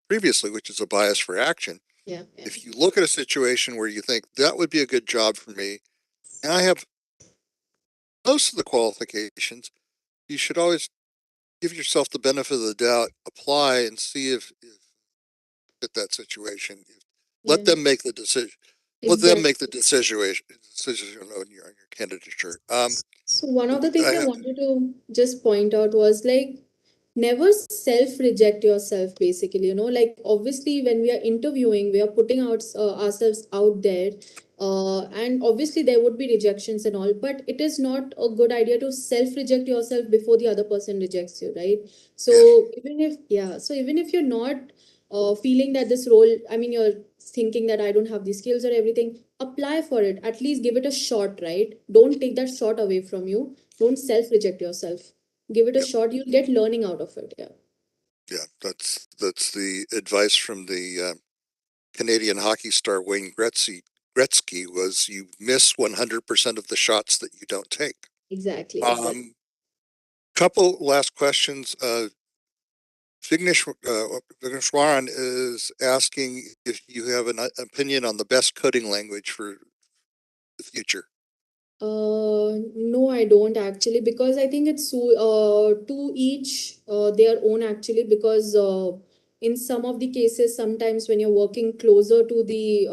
previously, which is a bias for action. Yeah, yeah. If you look at a situation where you think that would be a good job for me, and I have most of the qualifications, you should always give yourself the benefit of the doubt, apply and see if fit that situation. Let Yeah, them make the decision. Let them exactly. make the decision on your candidature. So one of the things I I, wanted to just point out was like never self reject yourself basically, like obviously when we are interviewing we are putting ourselves out there, and obviously there would be rejections and all, but it is not a good idea to self reject yourself before the other person rejects you, right? yeah, So even if, yeah, so even if you're not feeling that this role, I mean, you're thinking that I don't have the skills or everything, apply for it, at least give it a shot, right? Don't take that shot away from you. Don't self reject yourself. Give it a yeah, shot, you'll get learning out of it. Yeah. yeah. That's the advice from the Canadian hockey star Wayne Gretzky. Gretzky was you miss 100% of the shots that you don't take. Exactly, exactly. Um, Couple last questions. Vigneshwaran is asking if you have an opinion on the best coding language for the future. No, I don't actually, because I think it's to each their own actually, because in some of the cases, sometimes when you're working closer to the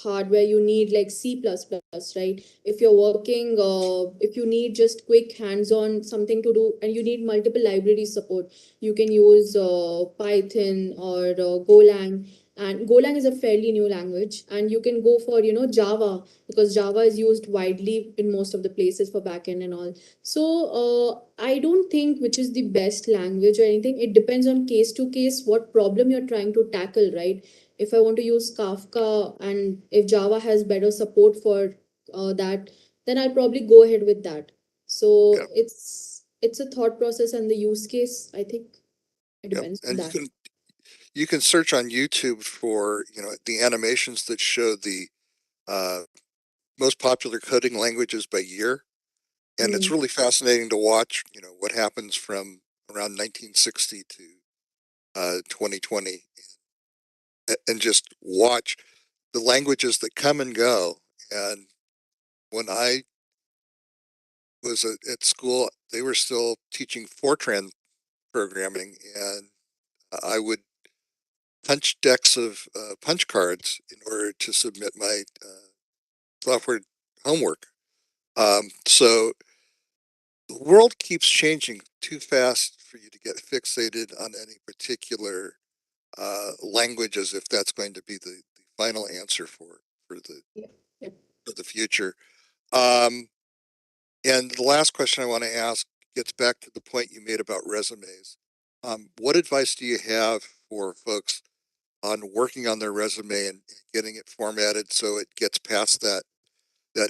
hardware, you need like C++, right? If you're working, if you need just quick hands-on something to do and you need multiple library support, you can use Python or Golang. And Golang is a fairly new language, and you can go for, Java, because Java is used widely in most of the places for backend and all. So I don't think which is the best language or anything. It depends on case to case what problem you're trying to tackle, right? If I want to use Kafka and if Java has better support for that, then I'll probably go ahead with that. Yeah, So it's a thought process and the use case. I think it yeah, depends on and that. you can search on YouTube for the animations that show the uh, most popular coding languages by year, and it's Hmm. really fascinating to watch. What happens from around 1960 to 2020, and just watch the languages that come and go. And when I was at school, they were still teaching Fortran programming, and I would punch decks of punch cards in order to submit my software homework. So the world keeps changing too fast for you to get fixated on any particular language as if that's going to be the final answer for the Yeah. Yeah. for the future. Um, and the last question I want to ask gets back to the point you made about resumes. What advice do you have for folks on working on their resume and getting it formatted so it gets past that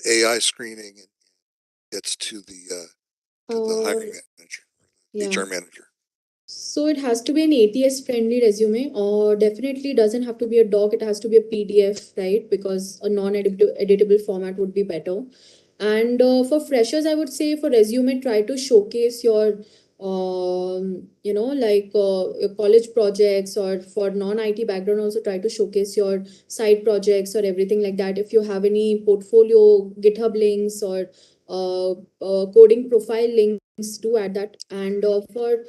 AI screening and gets to the Uh, hiring manager, yeah. HR manager? So it has to be an ATS friendly resume, or definitely doesn't have to be a doc. It has to be a PDF, right? Because a non-editable format would be better. And for freshers, I would say for resume, try to showcase your, like your college projects, or for non-IT background, also try to showcase your side projects or everything like that. If you have any portfolio, GitHub links, or coding profile links, do add that. And for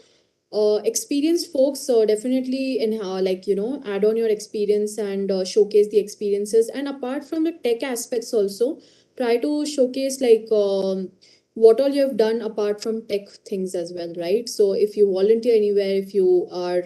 experienced folks definitely add on your experience and showcase the experiences. And apart from the tech aspects also, try to showcase what all you have done apart from tech things as well, right? So if you volunteer anywhere, if you are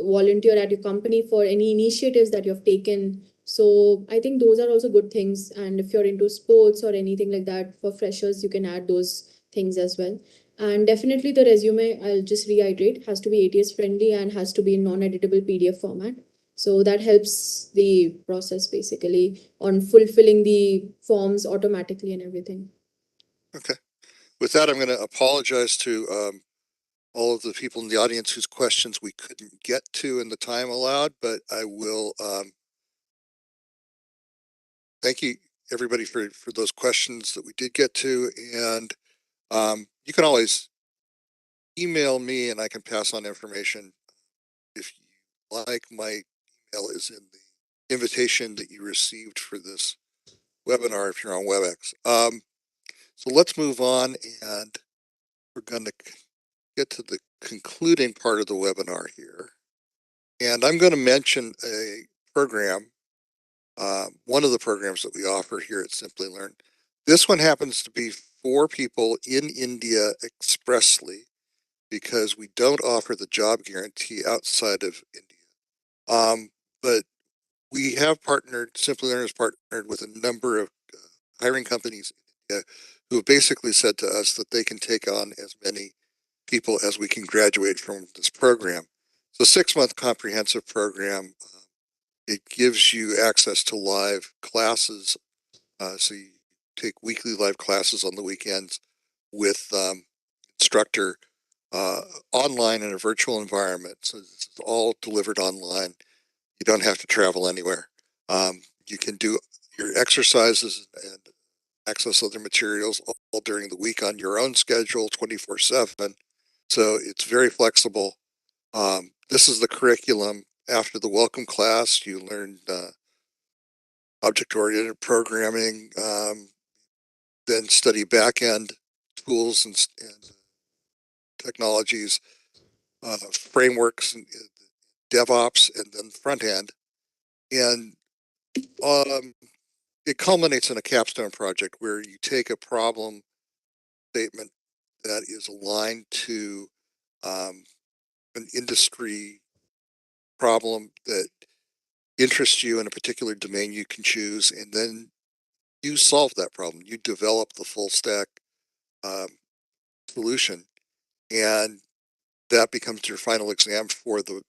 volunteer at your company for any initiatives that you have taken, so I think those are also good things. And if you're into sports or anything like that for freshers, you can add those things as well. And definitely the resume, I'll just reiterate, has to be ATS friendly and has to be in non-editable PDF format. So that helps the process basically on fulfilling the forms automatically and everything. Okay. With that, I'm going to apologize to all of the people in the audience whose questions we couldn't get to in the time allowed, but I will thank you everybody for those questions that we did get to. And you can always email me and I can pass on information if you like. My email is in the invitation that you received for this webinar if you're on WebEx. So let's move on, and we're going to get to the concluding part of the webinar here. And I'm going to mention a program, one of the programs that we offer here at Simplilearn. This one happens to be for people in India expressly, because we don't offer the job guarantee outside of India. But we have partnered, Simplilearn has partnered with a number of hiring companies in India who have basically said to us that they can take on as many people as we can graduate from this program. It's a 6-month comprehensive program. It gives you access to live classes. So you take weekly live classes on the weekends with instructor online in a virtual environment. So it's all delivered online. You don't have to travel anywhere. You can do your exercises and access other materials all during the week on your own schedule, 24/7. So it's very flexible. This is the curriculum. After the welcome class, you learn object-oriented programming, then study back-end tools and technologies, frameworks, and DevOps, and then front end. And it culminates in a capstone project where you take a problem statement that is aligned to an industry problem that interests you in a particular domain you can choose, and then you solve that problem. You develop the full stack um, solution, and that becomes your final exam for the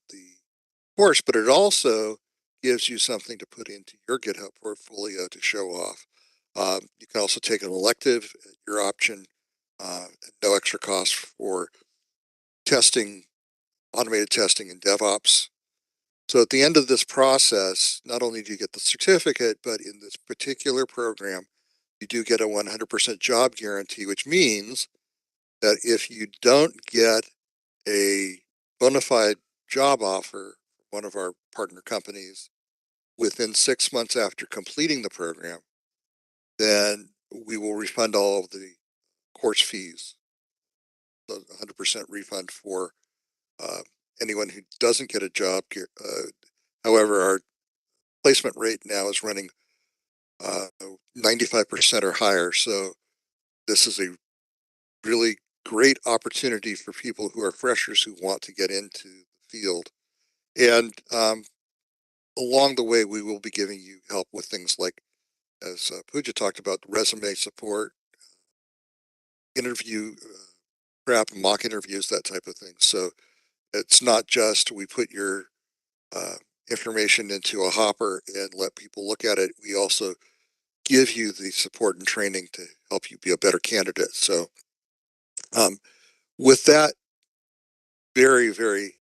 course, but it also gives you something to put into your GitHub portfolio to show off. You can also take an elective at your option, no extra cost for testing, automated testing and DevOps. So at the end of this process, not only do you get the certificate, but in this particular program, you do get a 100% job guarantee, which means that if you don't get a bona fide job offer from one of our partner companies within 6 months after completing the program, then we will refund all of the course fees. So 100% refund for uh, anyone who doesn't get a job. However, our placement rate now is running 95% or higher. So this is a really great opportunity for people who are freshers who want to get into the field. And along the way, we will be giving you help with things like, as Pooja talked about, resume support, interview prep, mock interviews, that type of thing. So it's not just we put your information into a hopper and let people look at it. We also give you the support and training to help you be a better candidate. So with that very, very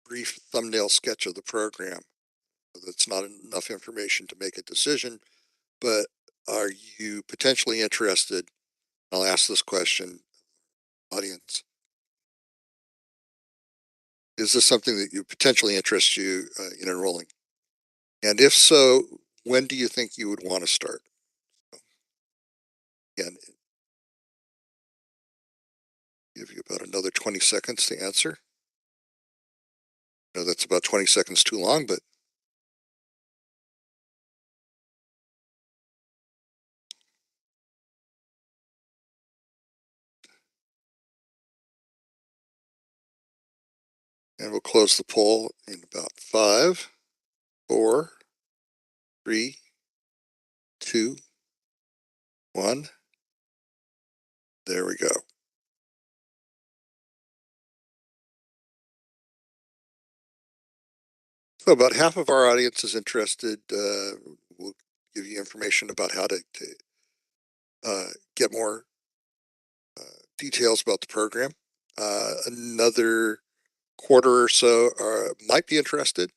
brief thumbnail sketch of the program, that's not enough information to make a decision, but are you potentially interested? I'll ask this question, audience. Is this something that you potentially interests you in enrolling? And if so, when do you think you would want to start? Again, Give you about another 20 seconds to answer. No, that's about 20 seconds too long, but and we'll close the poll in about 5, 4, 3, 2, 1. There we go. So about half of our audience is interested. We'll give you information about how to get more details about the program. Another quarter or so might be interested.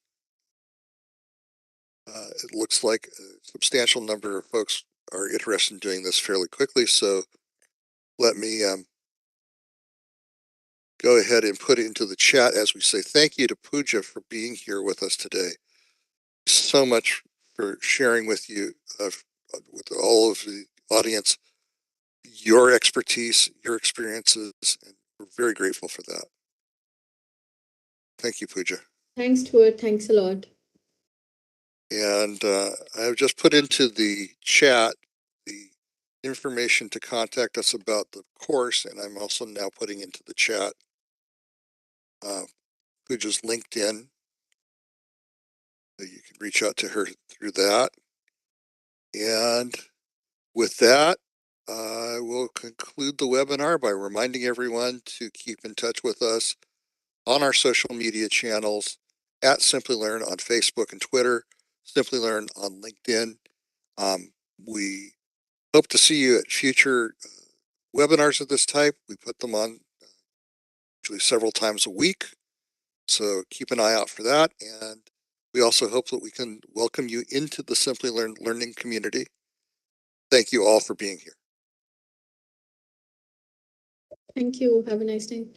It looks like a substantial number of folks are interested in doing this fairly quickly. So let me go ahead and put it into the chat as we say thank you to Pooja for being here with us today. So much for sharing with you, with all of the audience, your expertise, your experiences, and we're very grateful for that. Thank you, Pooja. Thanks, Stuart. Thanks a lot. And I've just put into the chat the information to contact us about the course, and I'm also now putting into the chat Pooja's LinkedIn, so you can reach out to her through that. And with that, I will conclude the webinar by reminding everyone to keep in touch with us on our social media channels at Simplilearn on Facebook and Twitter, Simplilearn on LinkedIn. We hope to see you at future webinars of this type. We put them on usually several times a week, so keep an eye out for that. And we also hope that we can welcome you into the Simplilearn learning community. Thank you all for being here. Thank you. Have a nice day.